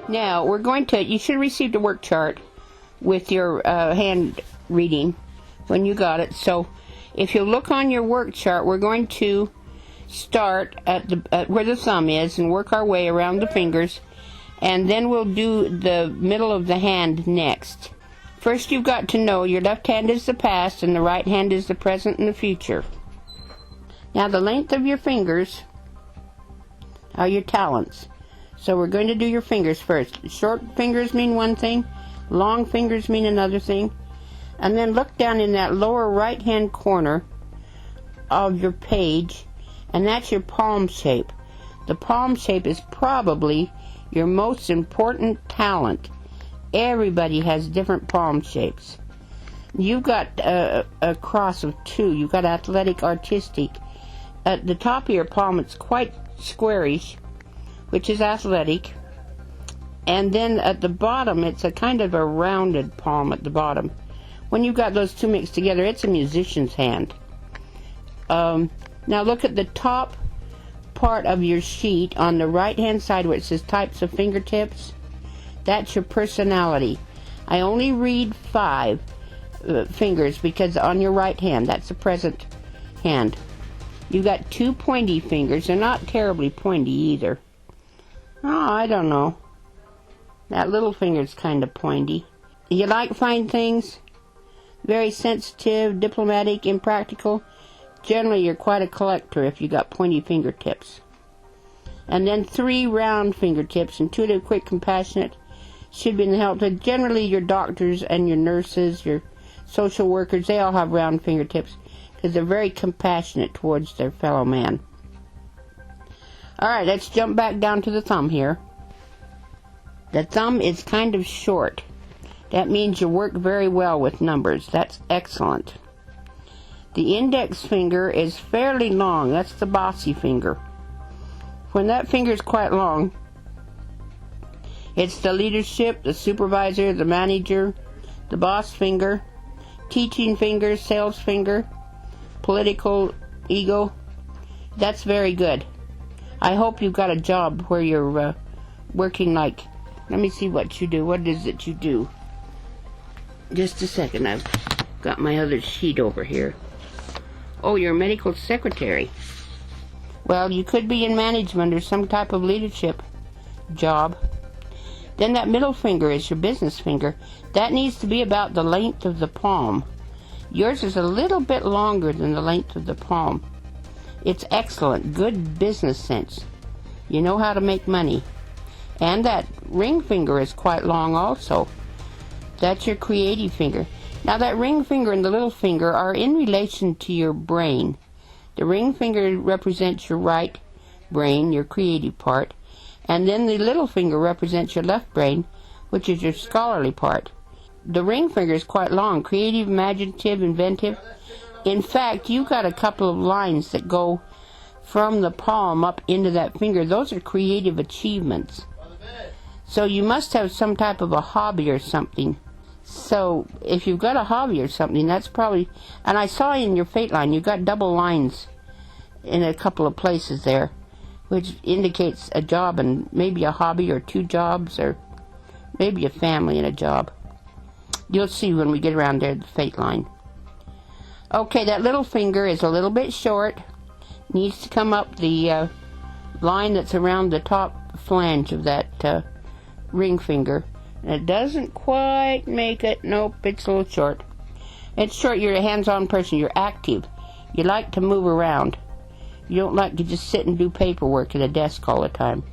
Now, you should have received a work chart with your hand reading when you got it. So, if you look on your work chart, we're going to start at where the thumb is and work our way around the fingers, and then we'll do the middle of the hand next. First, you've got to know your left hand is the past and the right hand is the present and the future. Now, the length of your fingers are your talents. So we're going to do your fingers first. Short fingers mean one thing, long fingers mean another thing. And then look down in that lower right-hand corner of your page, and that's your palm shape. The palm shape is probably your most important talent. Everybody has different palm shapes. You've got a cross of two. You've got athletic, artistic. At the top of your palm, it's quite squarish, which is athletic. And then at the bottom, it's a kind of a rounded palm at the bottom. When you've got those two mixed together, it's a musician's hand. Now look at the top part of your sheet on the right-hand side where it says types of fingertips. That's your personality. I only read 5 fingers because on your right hand, that's the present hand. You've got 2 pointy fingers. They're not terribly pointy either. Oh, I don't know. That little finger's kind of pointy. You like fine things? Very sensitive, diplomatic, impractical. Generally, you're quite a collector if you got pointy fingertips. And then 3 round fingertips, intuitive, quick, compassionate, should be in the help. Generally, your doctors and your nurses, your social workers, they all have round fingertips because they're very compassionate towards their fellow man. All right, let's jump back down to the thumb here. The thumb is kind of short. That means you work very well with numbers. That's excellent. The index finger is fairly long. That's the bossy finger. When that finger is quite long, it's the leadership, the supervisor, the manager, the boss finger, teaching finger, sales finger, political ego. That's very good. I hope you've got a job where you're working like, let me see what you do. What is it you do? Just a second. I've got my other sheet over here. Oh, you're a medical secretary. Well, you could be in management or some type of leadership job. Then that middle finger is your business finger. That needs to be about the length of the palm. Yours is a little bit longer than the length of the palm. It's excellent. Good business sense. You know how to make money. And that ring finger is quite long also. That's your creative finger. Now that ring finger and the little finger are in relation to your brain. The ring finger represents your right brain, your creative part, and then the little finger represents your left brain, which is your scholarly part. The ring finger is quite long, creative, imaginative, inventive. In fact, you've got a couple of lines that go from the palm up into that finger. Those are creative achievements. So you must have some type of a hobby or something. So if you've got a hobby or something, that's probably... And I saw in your fate line, you've got double lines in a couple of places there, which indicates a job and maybe a hobby or 2 jobs or maybe a family and a job. You'll see when we get around there, the fate line. Okay, that little finger is a little bit short. Needs to come up the line that's around the top flange of that ring finger. And it doesn't quite make it. Nope, it's a little short. It's short. You're a hands-on person. You're active. You like to move around. You don't like to just sit and do paperwork at a desk all the time.